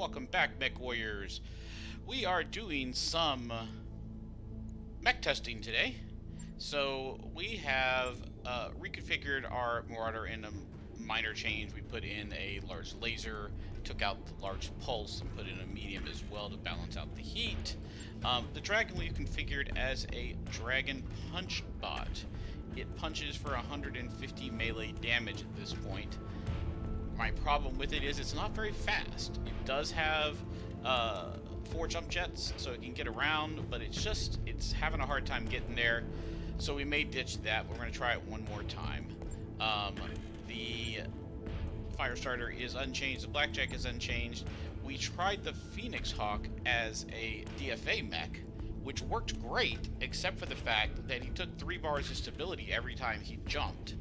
Welcome back, Mech Warriors. We are doing some mech testing today. So we have reconfigured our Marauder in a minor change. We put in a large laser, took out the large pulse, and put in a medium as well to balance out the heat. The Dragon we've configured as a Dragon Punch bot. It punches for 150 melee damage at this point. My problem with it is it's not very fast. It does have 4 jump jets, so it can get around, but it's having a hard time getting there. So we may ditch that. We're going to try it one more time. The Firestarter is unchanged. The Blackjack is unchanged. We tried the Phoenix Hawk as a DFA mech, which worked great, except for the fact that he took 3 bars of stability every time he jumped.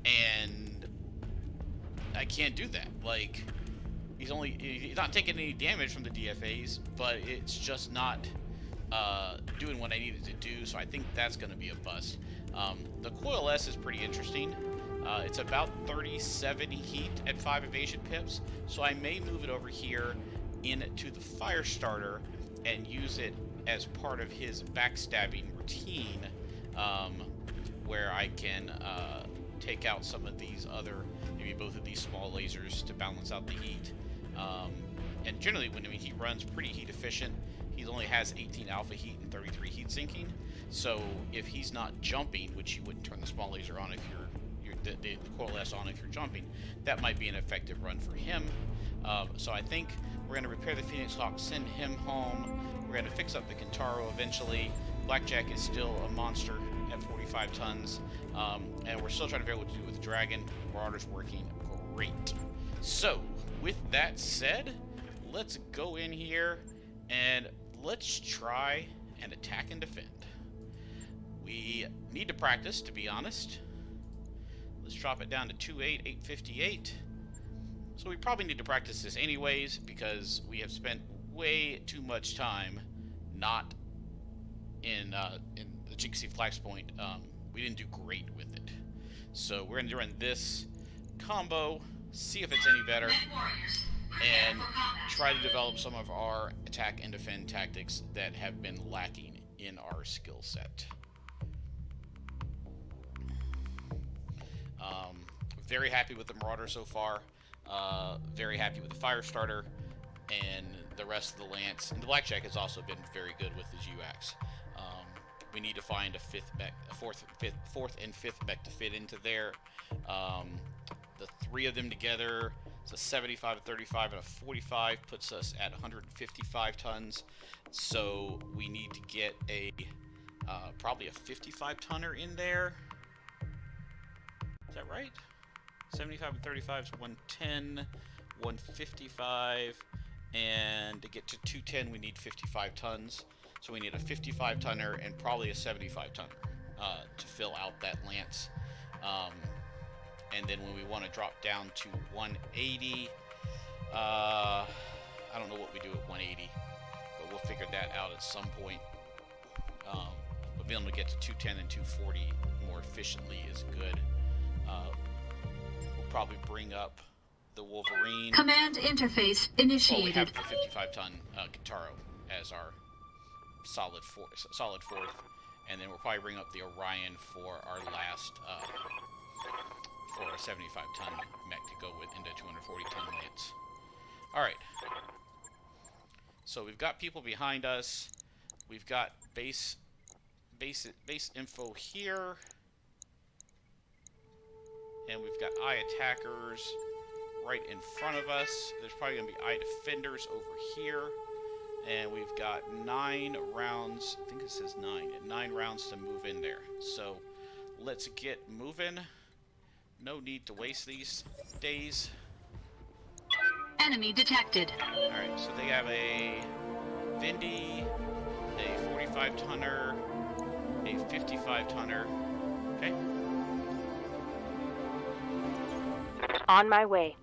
And I can't do that. Like, he's not taking any damage from the DFAs, but it's just not doing what I needed to do, so I think that's going to be a bust. The Coil S is pretty interesting. It's about 37 heat at 5 evasion pips, so I may move it over here into the Firestarter and use it as part of his backstabbing routine, where I can take out some of these other, maybe both of these small lasers to balance out the heat. And generally, when he runs pretty heat efficient, he only has 18 alpha heat and 33 heat sinking. So if he's not jumping, which you wouldn't turn the small laser on if the Coil S on if you're jumping, that might be an effective run for him. So I think we're going to repair the Phoenix Hawk, send him home. We're going to fix up the Kintaro eventually. Blackjack is still a monster at 45 tons. And we're still trying to figure out what to do with the Dragon. Marauder's working great. So, with that said, let's go in here and let's try and attack and defend. We need to practice, to be honest. Let's drop it down to 2.8, 858. So we probably need to practice this anyways, because we have spent way too much time not in the Jinxie Flashpoint. We didn't do great with it. So we're going to run this combo, see if it's any better, and try to develop some of our attack and defend tactics that have been lacking in our skill set. Very happy with the Marauder so far. Very happy with the Firestarter and the rest of the Lance. And the Blackjack has also been very good with his UX. We need to find a fourth and fifth mech to fit into there. The 3 of them together, it's a 75, a 35, and a 45, puts us at 155 tons. So we need to get a probably a 55 tonner in there. Is that right? 75 and 35 is 110, 155, and to get to 210 we need 55 tons. So we need a 55 tonner and probably a 75 tonner to fill out that Lance. And then when we want to drop down to 180, I don't know what we do at 180, but we'll figure that out at some point. But being able to get to 210 and 240 more efficiently is good. We'll probably bring up the Wolverine. Command interface initiated. Oh, we have the 55-ton Kintaro as our solid fourth, and then we'll probably bring up the Orion for our last for a 75-ton mech to go with into 240-ton Lance. All right. So we've got people behind us. We've got base info here. And we've got eye attackers right in front of us. There's probably going to be eye defenders over here. And we've got 9 rounds. I think it says 9 rounds to move in there. So let's get moving. No need to waste these days. Enemy detected. Alright, so they have a Vindy, a 45 tonner, a 55 tonner. Okay. On my way.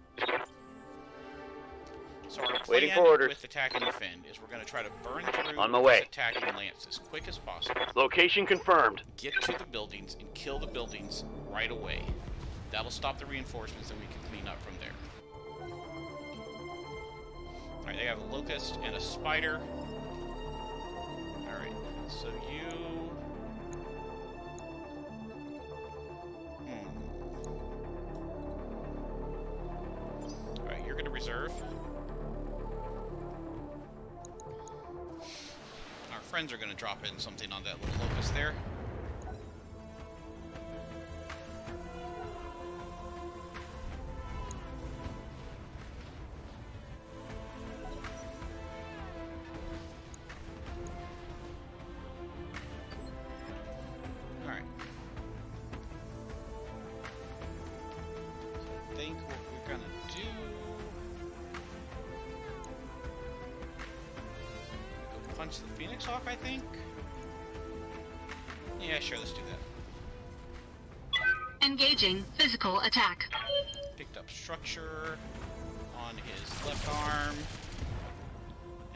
So our plan with attack and defend is we're going to try to burn through on my way. this attacking Lance as quick as possible. Location confirmed. Get to the buildings and kill the buildings right away. That'll stop the reinforcements and we can clean up from there. Alright, they have a locust and a spider. Alright, so you... Alright, you're gonna reserve. Our friends are gonna drop in something on that little locust there. Punch the Phoenix Hawk, I think? Yeah, sure, let's do that. Engaging physical attack. Picked up structure on his left arm.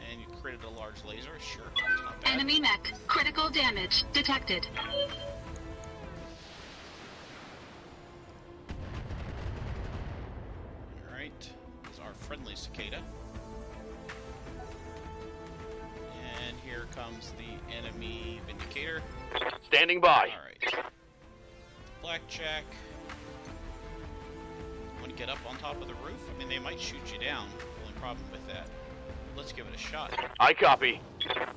And you created a large laser, sure. That's not bad. Enemy mech. Critical damage detected. Alright, this is our friendly cicada. And here comes the enemy Vindicator. Standing by. Alright. Blackjack. Want to get up on top of the roof? I mean, they might shoot you down. The only problem with that. Let's give it a shot. I copy. Alright,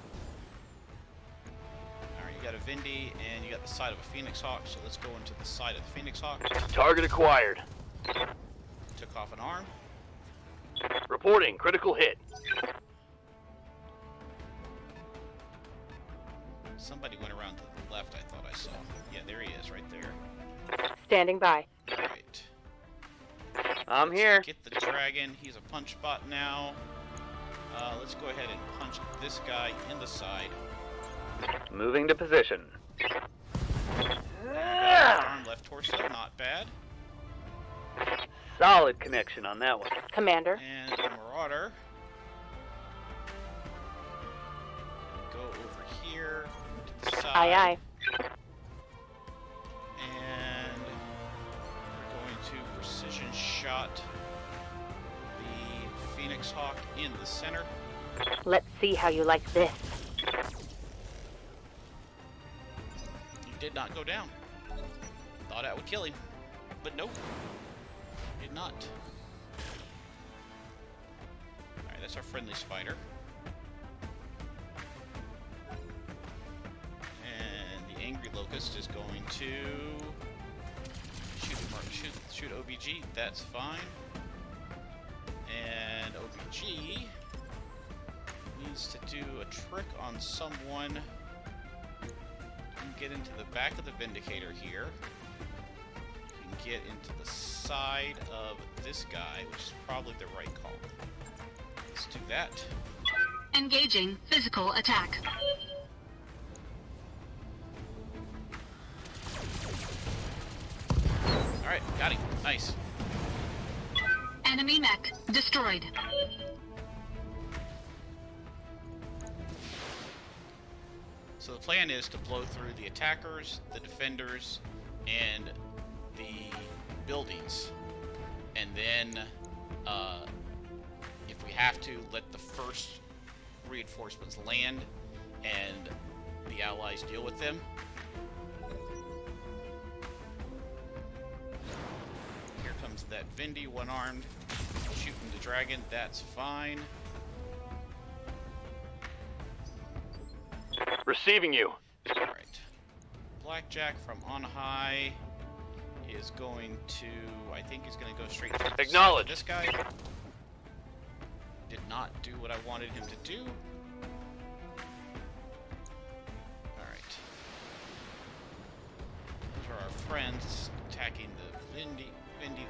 you got a Vindy, and you got the side of a Phoenix Hawk, so let's go into the side of the Phoenix Hawk. Target acquired. Took off an arm. Reporting critical hit. Somebody went around to the left, I thought I saw. Yeah, there he is, right there. Standing by. Alright. I'm here. Get the dragon. He's a punch bot now. Let's go ahead and punch this guy in the side. Moving to position. Left arm, left torso, not bad. Solid connection on that one. Commander. And the Marauder. Go over here to the side. Aye, aye. And we're going to precision shot the Phoenix Hawk in the center. Let's see how you like this. He did not go down. Thought I would kill him, but nope. Did not. Alright, that's our friendly spider. And the angry locust is going to shoot OBG. That's fine. And OBG needs to do a trick on someone and get into the back of the Vindicator here. You can get into the side of this guy, which is probably the right call. Let's do that. Engaging physical attack. Alright, got him. Nice. Enemy mech destroyed. So the plan is to blow through the attackers, the defenders, and the buildings. And then, if we have to, let the first reinforcements land and the allies deal with them. Here comes that Vindy, one-armed, shooting the dragon. That's fine. Receiving you. Alright. Blackjack from on high is going to... I think he's going to go straight through Acknowledge. this guy. Did not do what I wanted him to do. Alright. Those are our friends attacking the Vindy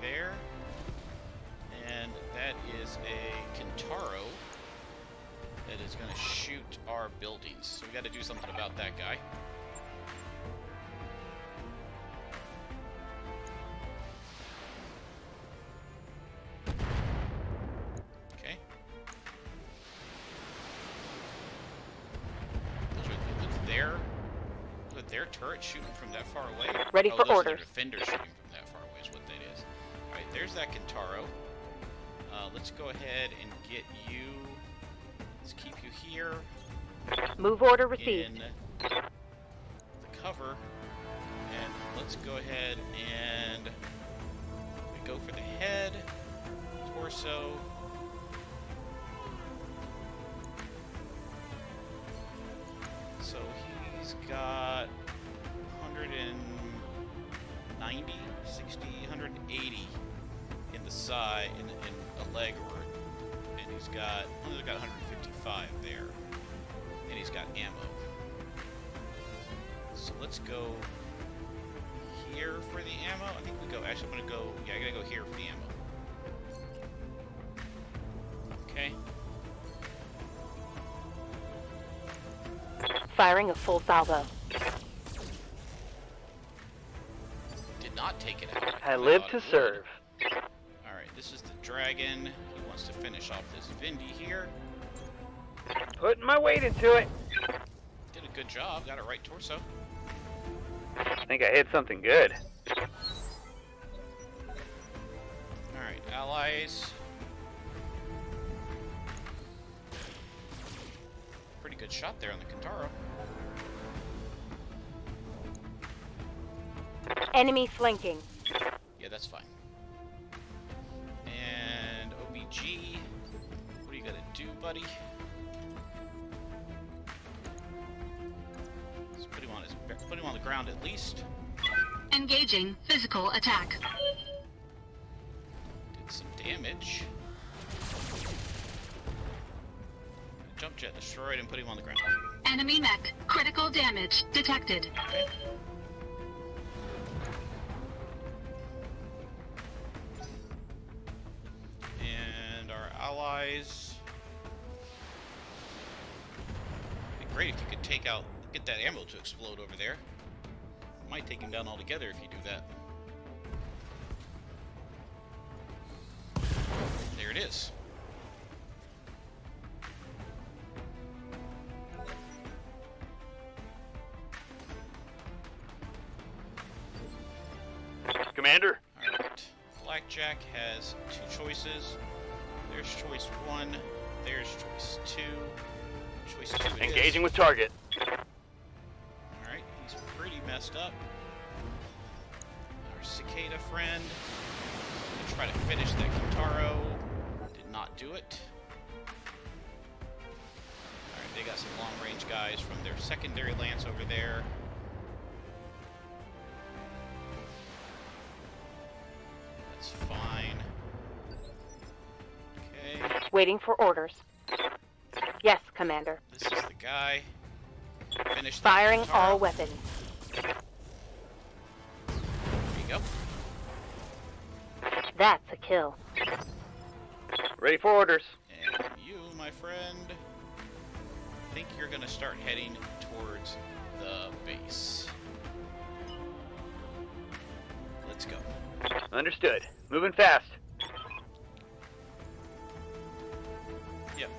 there. And that is a Kintaro that is going to shoot our buildings. So we got to do something about that guy. Okay. Look at their turret shooting from that far away. Ready for those are orders. the defenders shooting from that far away is what that is. Alright, there's that Kintaro. Let's go ahead and get you Let's keep you here Move order in received. the cover. And let's go ahead and we go for the head, torso. So he's got 190, 60, 180 in the side, in a leg, and he's got 155 there, and he's got ammo. So let's go here for the ammo. I think we go. Actually, I'm gonna go. Yeah, I gotta go here for the ammo. Okay. Firing a full salvo. Did not take it out. I live thought to it would. serve. Alright, this is the dragon. He wants to finish off this Vindy here. Putting my weight into it. Did a good job. Got it right torso. I think I hit something good. Alright, allies. Pretty good shot there on the Kintaro. Enemy flanking. Yeah, that's fine. And OBG. What are you gonna do, buddy? Let's put him on the ground at least. Engaging physical attack. Did some damage. Jump jet destroyed and put him on the ground. Enemy mech. Critical damage detected. Okay. And our allies. It'd be great if you could get that ammo to explode over there. Might take him down altogether if you do that. There it is. Commander? Alright. Blackjack has two choices. There's choice 1. There's choice 2. Choice 2 it is. Engaging with target. Alright, he's pretty messed up. Our cicada friend. Gonna try to finish that Kintaro. Did not do it. Alright, they got some long-range guys from their secondary lance over there. That's fine. Okay, Waiting for orders. Yes, Commander. this is the guy. Finish that Firing Kintaro. all weapons. There you go. That's a kill. Ready for orders. And you, my friend, I think you're gonna start heading towards the base. Let's go. Understood. Moving fast. Yep.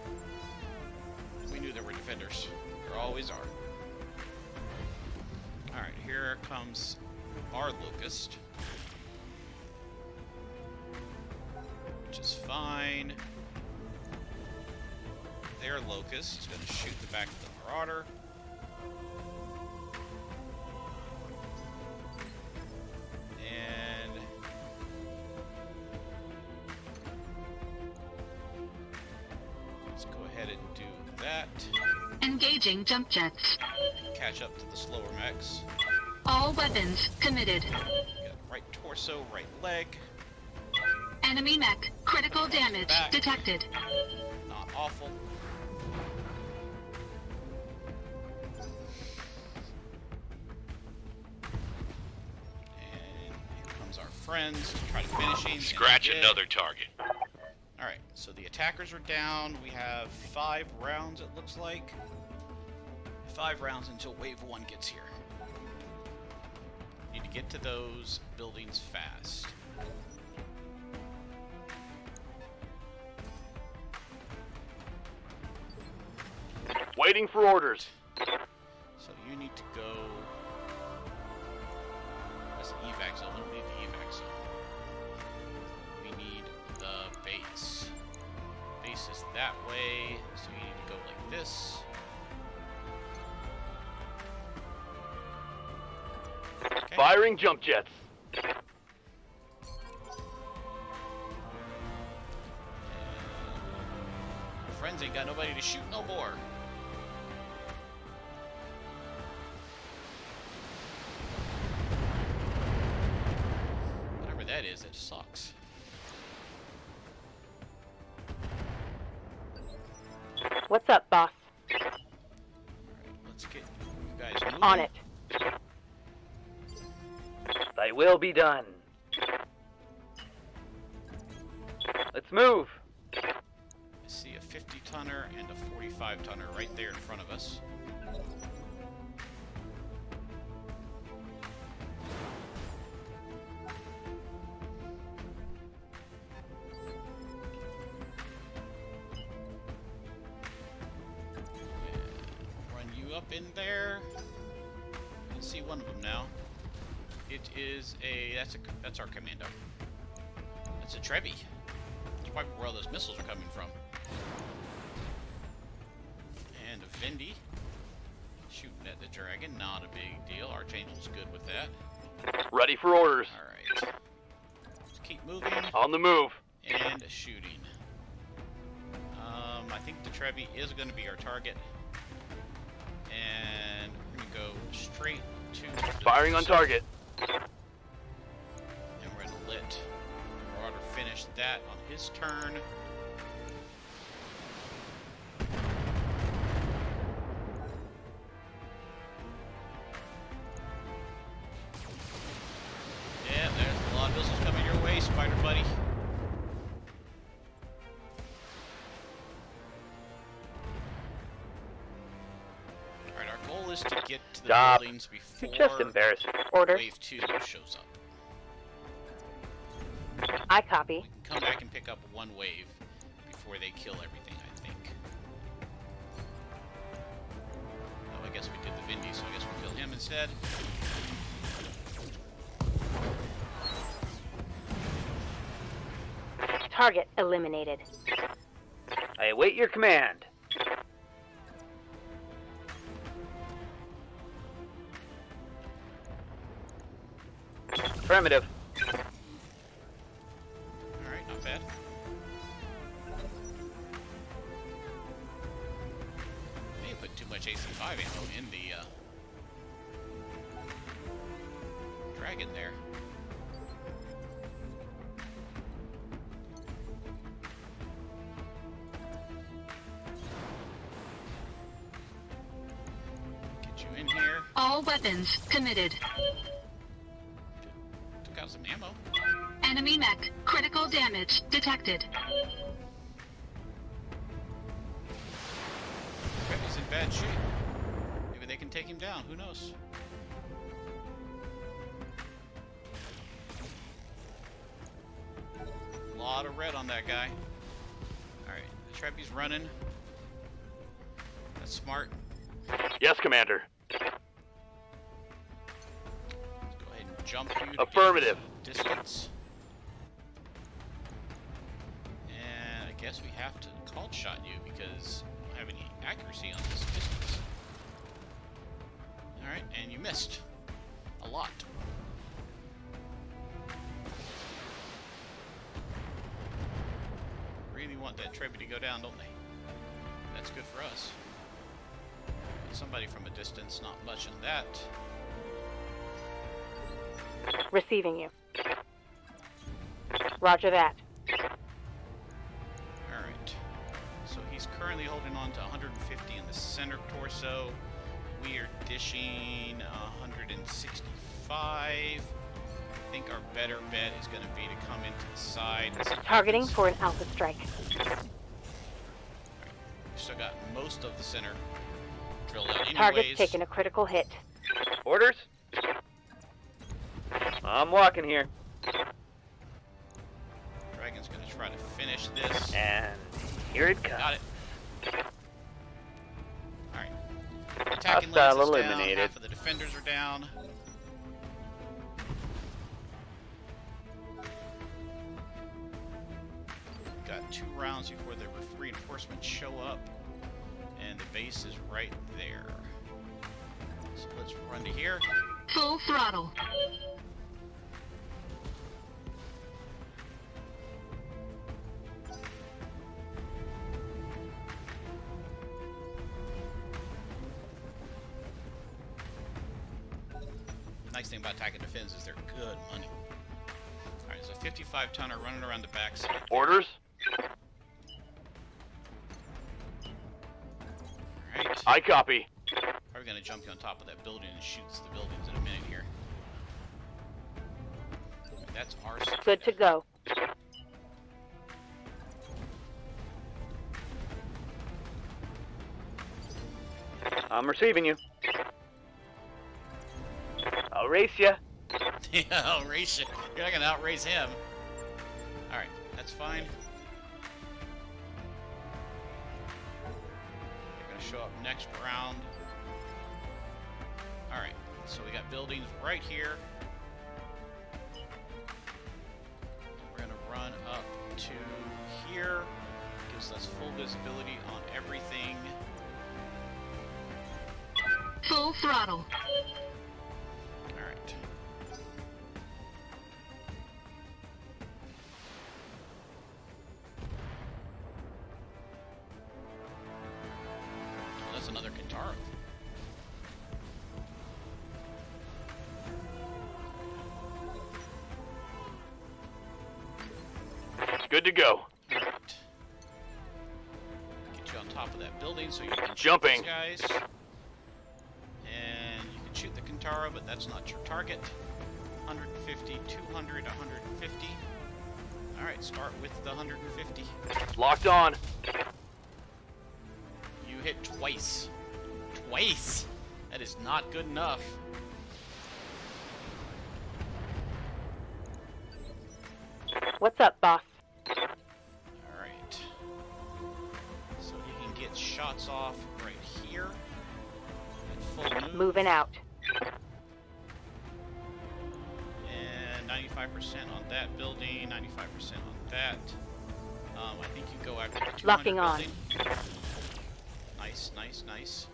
We knew there were defenders. There always are. Alright, here comes our Locust. Which is fine. Their Locust is gonna shoot the back of the Marauder. And let's go ahead and do that. Engaging jump jets. Catch up to the slower mechs. All weapons committed. Got right torso, right leg. Enemy mech. Critical damage Back. detected. Not awful. And here comes our friends to try to finish him. Scratch And they did. another target. Alright, so the attackers are down. We have 5 rounds, it looks like. 5 rounds until wave 1 gets here. Need to get to those buildings fast. Waiting for orders. So you need to go. That's the evac zone. We don't need the evac zone. We need the base. Base is that way, so you need to go this. Okay. Firing jump jets. My friends ain't got nobody to shoot no more. Whatever that is, it sucks. What's up, boss? Alright, let's get you guys moving. On it. Thy will be done. Let's move. I see a 50-tonner and a 45-tonner right there in front of us. Run you up in there. I can see one of them now. It is that's our commando. That's a Trevi. That's probably where all those missiles are coming from. And a Vindy. Shooting at the dragon, not a big deal. Archangel's good with that. Ready for orders. Alright. Let's keep moving. On the move. And shooting. I think the Trevi is going to be our target. And we're going to go straight to the Firing on target. And we're going to let the Marauder finish that on his turn. Yeah, there's a lot of missiles coming your way, Spider Buddy. Alright, our goal is to get to the Stop. buildings before You're just embarrassing. Orders. Wave 2 shows up. I copy. We can come back and pick up one wave before they kill everything, I think. Oh, I guess we did the Vindy, so I guess we'll kill him instead. Target eliminated. I await your command. Affirmative. Alright, not bad. May have put too much AC-5 ammo in the dragon there. Get you in here. All weapons committed. Took out some ammo. Enemy mech. Critical damage detected. He's in bad shape. Maybe they can take him down. Who knows? A lot of red on that guy. Alright, the Trevi's running. That's smart. Yes, Commander. Let's go ahead and jump you to get Affirmative. distance. And I guess we have to call shot you because we don't have any accuracy on this distance. Alright, and you missed. A lot. Really want that Trevi to go down, don't they? That's good for us. But somebody from a distance, not much in that. Receiving you. Roger that. Alright. So he's currently holding on to 150 in the center torso. We are dishing 165. I think our better bet is going to be to come into the side. and see what Targeting happens. for an alpha strike. We've still got most of the center drilled out anyways. Target's taken a critical hit. Orders? I'm walking here. Dragon's going to try to finish this. And here it comes. Got it. Alright. Attacking Hostile lens is down. eliminated. Half of the defenders are down. Got 2 rounds before the reinforcements show up. And And the base is right there. So let's run to here. Full throttle. Nice thing about attack and defense is they're good money. Alright, so 55 tonner running around the backside. Orders? Alright. I copy. Probably gonna jump you on top of that building and shoots the buildings in a minute here. That's our side. Good to go. I'm receiving you. I'll race ya. Yeah, I'll race you. You're not gonna outrace him. Alright, that's fine. They're gonna show up next round. Alright, so we got buildings right here. We're gonna run up to here. Gives us full visibility on everything. Full throttle. Alright. Well, that's another Kintaro. Good to go. Alright. Get you on top of that building so you can shoot Jumping. these guys. And you can shoot the Kintaro, but that's not your target. 150, 200, 150. Alright, start with the 150. Locked on. You hit twice. Twice! That is not good enough. What's up, boss? Alright. So he can get shots off right here. At full move. Moving out. And 95% on that building, 95% on that. I think you go after the 200 Locking on. building. Nice, nice, nice.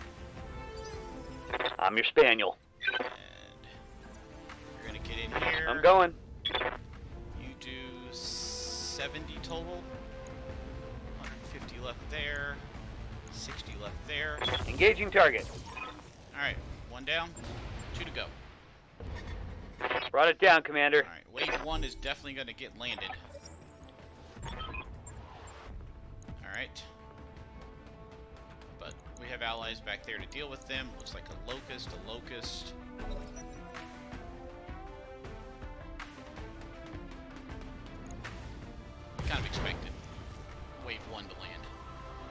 I'm your spaniel. And you're gonna get in here. I'm going. You do 70 total. 150 left there. 60 left there. Engaging target. Alright, one down, two to go. Brought it down, Commander. Alright, wave one is definitely gonna get landed. Alright. But we have allies back there to deal with them. Looks like a locust, a locust. Kind of expected wave one to land.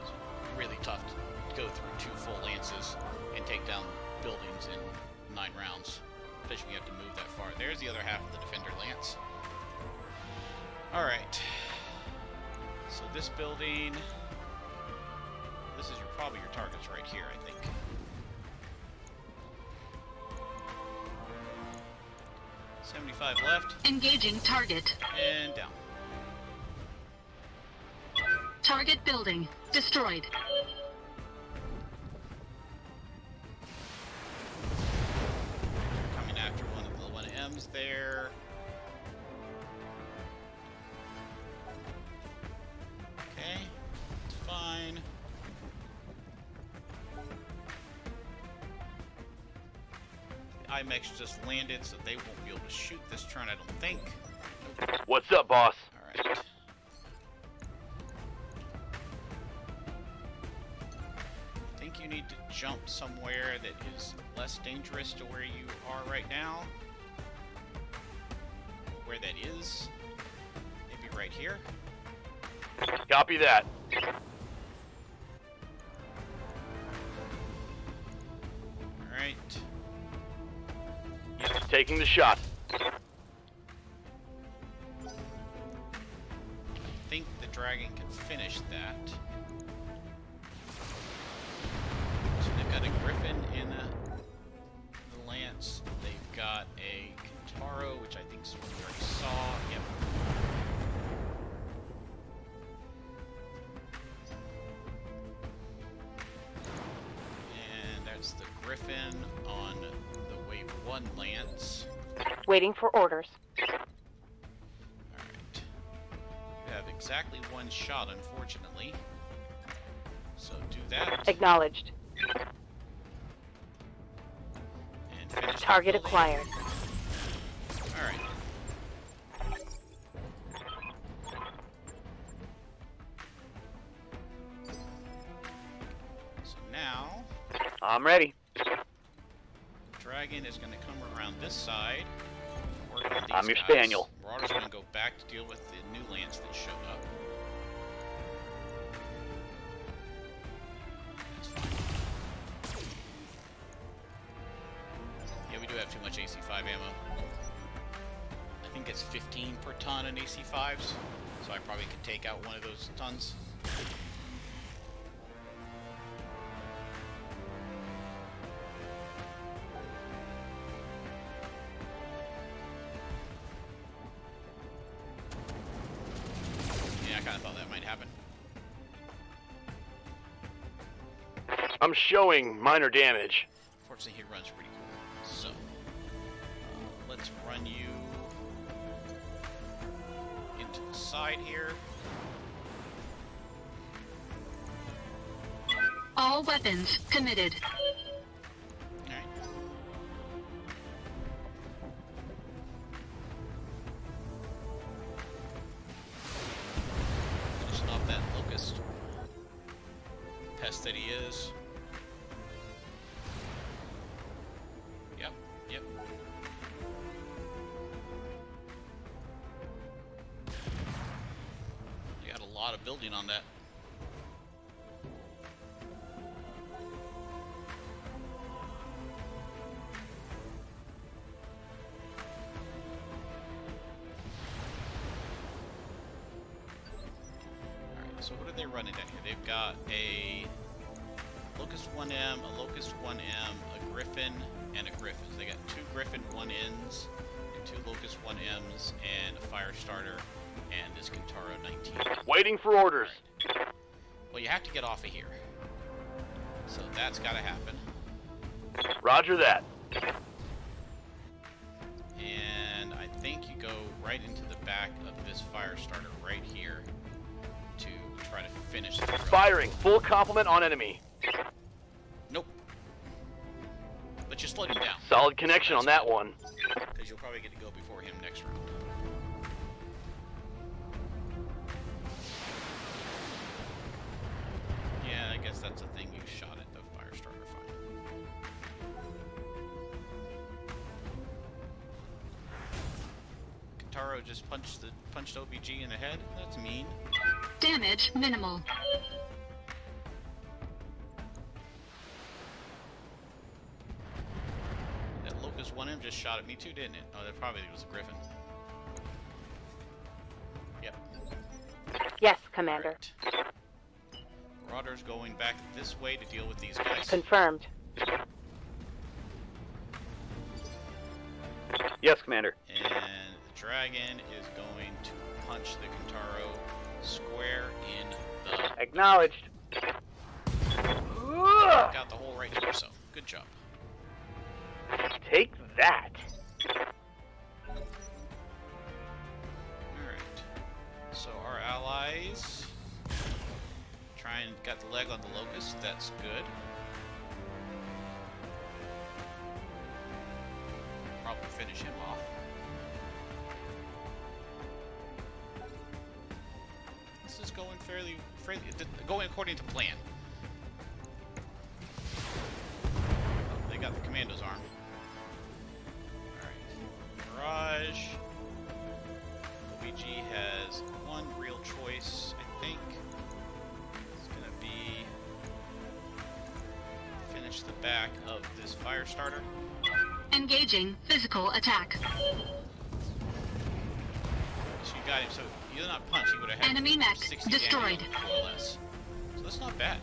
It's really tough to go through two full lances and take down buildings in 9 rounds. Especially when you have to move that far. There's the other half of the defender lance. Alright. So this building, this is probably your targets right here, I think. $75 left, Engaging target. and down. Target building. Destroyed. Coming after one of the 1Ms there. Okay, it's fine. The IMEX just landed, so they won't be able to shoot this turn, I don't think. What's up, boss? Alright. I think you need to jump somewhere that is less dangerous to where you are right now. Where that is. Maybe right here. Copy that. Alright. Taking the shot. I think the dragon can finish that. So they've got a griffin in the lance. They've got a Kintaro, which I think is what we already saw. Yep. Griffin on the Wave 1 lance. Waiting for orders. Alright. You have exactly one shot, unfortunately. So do that. Acknowledged. And finish Target that building. acquired. Alright. So now, I'm ready. Dragon is going to come around this side. Work on these I'm your guys. spaniel. Marauder's going to go back to deal with the new lance that showed up. That's fine. Yeah, we do have too much AC5 ammo. I think it's 15 per ton in AC5s, so I probably could take out one of those tons. Yeah, I kind of thought that might happen. I'm showing minor damage. Fortunately, he runs pretty cool. So, let's run you into the side here. All weapons committed. Alright. Finish off that locust. Pest that he is. Yep, yep. You got a lot of building on that. Alright, so what are they running down here? They've got a Locust 1M, a Locust 1M, a Griffin, and a Griffin. So they got 2 Griffin 1Ns, and 2 Locust 1Ms, and a Firestarter, and this Kintaro 19. Waiting for orders. Well, you have to get off of here. So that's got to happen. Roger that. And I think you go right into the back of this Firestarter right here to try to finish the road. Firing. Full complement on enemy. Nope. But you slowed him down. Solid connection on that one. Because you'll probably get to go before him next round. Yeah, I guess that's a thing you shot at the Firestarter. Fine. Kintaro just punched OBG in the head. That's mean. Damage minimal. That Locust 1M just shot at me too, didn't it? Oh, that probably was a Griffin. Yep. Yes, Commander. Alright. Marauder's going back this way to deal with these guys. Confirmed. Yes, Commander. And the Dragon is going to punch the Kintaro square in the... Acknowledged. Got the whole right torso. Good job. Take that. Alright. So our allies try and got the leg on the Locust. That's good. Probably finish him off. This is going fairly going according to plan. They got the commandos armed. Alright. Mirage. OBG has one real choice, I think. It's gonna be finish the back of this Firestarter. Engaging physical attack. So you got him. So you're not punched. He would have had Enemy mech 60 destroyed. damage, more or less. So that's not bad.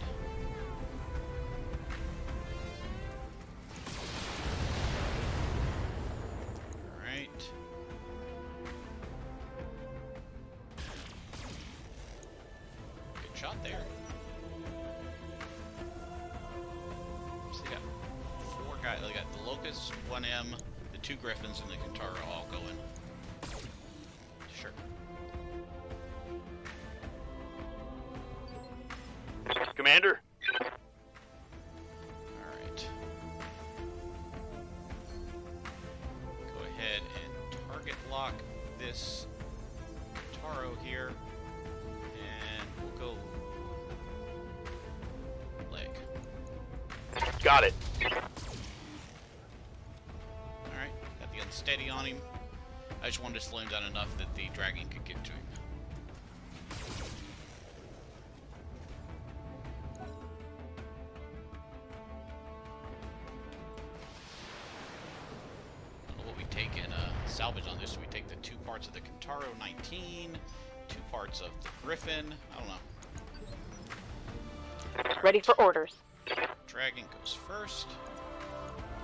All right. Good shot there. So they got 4 Locust, 1M, the 2 Griffins, and the Kintara all go in. Sure. Commander? Alright. Go ahead and target lock this Taro here. And we'll go leg. Got it. Alright, got the unsteady on him. I just wanted to slow him down enough that the dragon could get to him. Salvage on this. So we take the 2 parts of the Kintaro 19, 2 parts of the Griffin. I don't know. Ready for orders. Dragon goes first.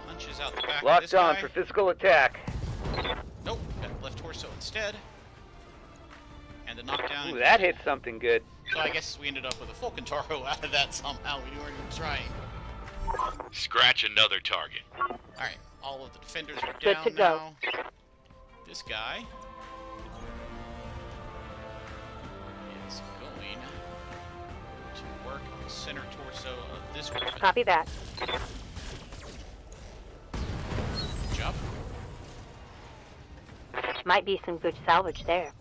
Punches out the back of Locked this on guy. for physical attack. Nope, got left torso instead. And the knockdown. Ooh, that hit something good. So I guess we ended up with a full Kintaro out of that somehow. We weren't even trying. Scratch another target. Alright, all of the defenders are Good down to go. now. This guy is going to work on the center torso of this Griffin. Copy that. Good job. Might be some good salvage there.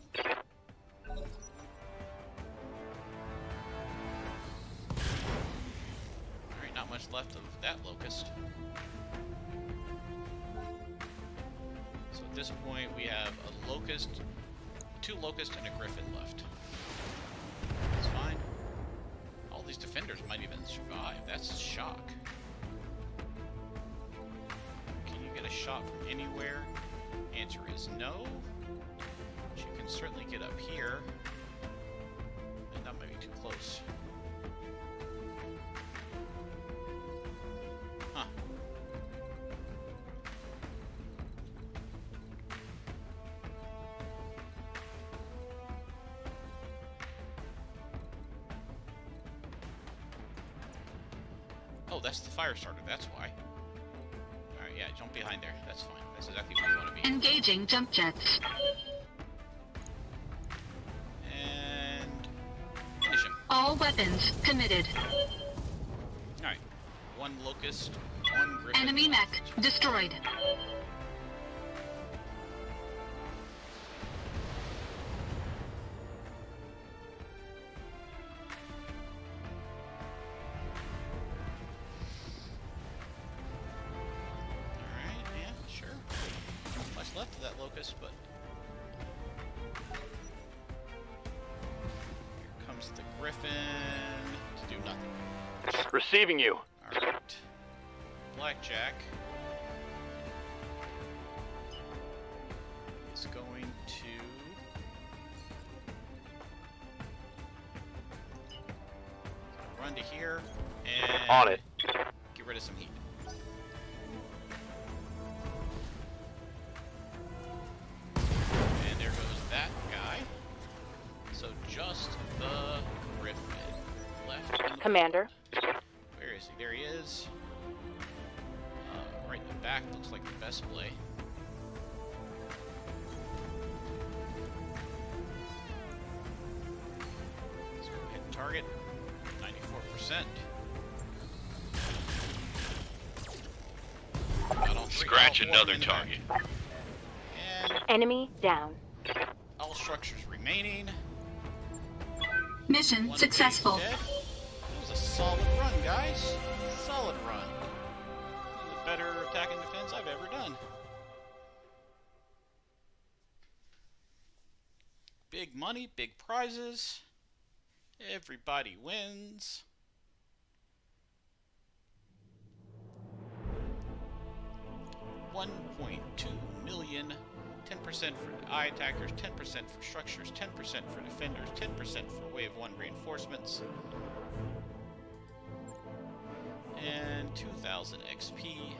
Alright, not much left of that Locust. So at this point we have a Locust, 2 Locusts, and a Griffin left. That's fine. All these defenders might even survive. That's shock. Can you get a shot from anywhere? Answer is no. She can certainly get up here. And that might be too close. Huh. Oh, that's the fire starter, that's why. Alright, yeah, jump behind there. That's fine. That's exactly where you want to be. Engaging jump jets. And finish him. All weapons committed. Alright. 1 Locust, 1 Griffin. Enemy mech destroyed. Alright, yeah, sure. Not much left of that Locust, but... Here comes the Griffin to do nothing. Receiving you. Alright. Blackjack is going to run to here and On it. get rid of some heat. And there goes that guy. So just the Griffin left. in the Commander. Where is he? There he is. Right in the back looks like the best play. Let's go hit target. 94%. Got all 3, Scratch all 4 another in the back. target. And Enemy down. all structures remaining. Mission 1 successful. base dead. That was a solid run, guys. Solid run. One of the better attack and defense I've ever done. Big money, big prizes. Everybody wins. $1.2 million. 10% for eye attackers, 10% for structures, 10% for defenders, 10% for wave 1 reinforcements. And 2,000 XP.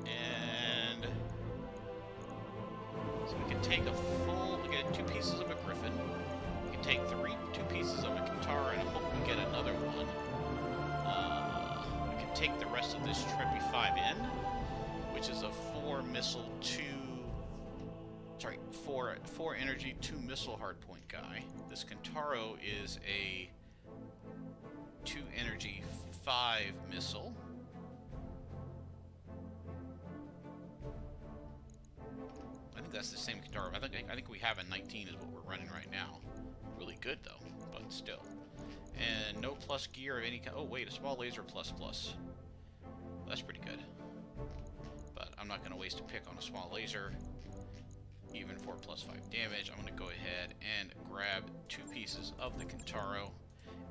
And so we can take a full, we get 2 pieces of a Griffin. We can take 2 pieces of a Kintara and hope we get another one. We can take the rest of this Treppy 5 in, which is a 4 missile, 4 energy, 2 missile hardpoint guy. This Kintaro is a 2 energy, 5 missile. I think that's the same Kintaro. I think we have a 19 is what we're running right now. Really good though, but still. And no plus gear of any kind. Oh wait, a small laser plus. That's pretty good. But I'm not going to waste a pick on a small laser, even for +5 damage. I'm going to go ahead and grab 2 pieces of the Kintaro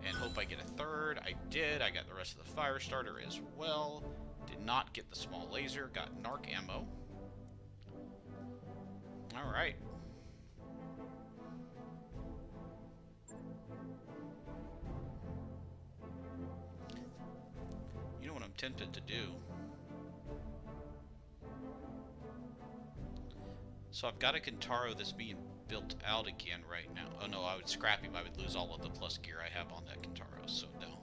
and hope I get a third. I did. I got the rest of the fire starter as well. Did not get the small laser. Got narc ammo. Alright. You know what I'm tempted to do? So I've got a Kintaro that's being built out again right now. Oh no, I would scrap him. I would lose all of the plus gear I have on that Kintaro, so no.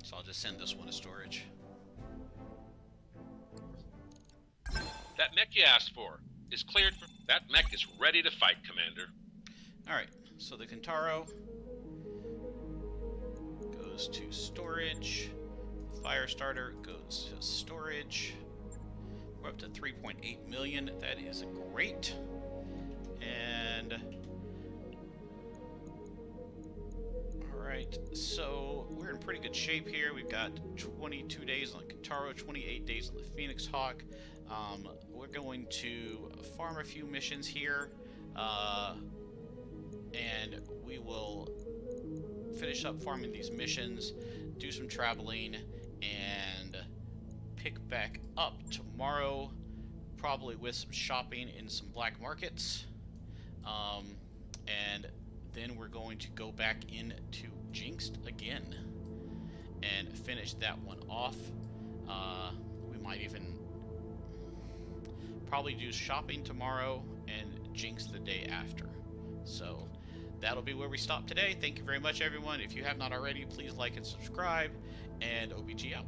So I'll just send this one to storage. That mech you asked for is cleared for... That mech is ready to fight, Commander. Alright, so the Kintaro goes to storage. Fire starter goes to storage. We're up to 3.8 million. That is great. And alright, so we're in pretty good shape here. We've got 22 days on Kintaro, 28 days on the Phoenix Hawk. We're going to farm a few missions here, and we will finish up farming these missions, do some traveling, and pick back up tomorrow, probably with some shopping in some black markets, and then we're going to go back into Jinxed again and finish that one off. We might even probably do shopping tomorrow and Jinx the day after. So that'll be where we stop today. Thank you very much, everyone. If you have not already, please like and subscribe, and OBG out.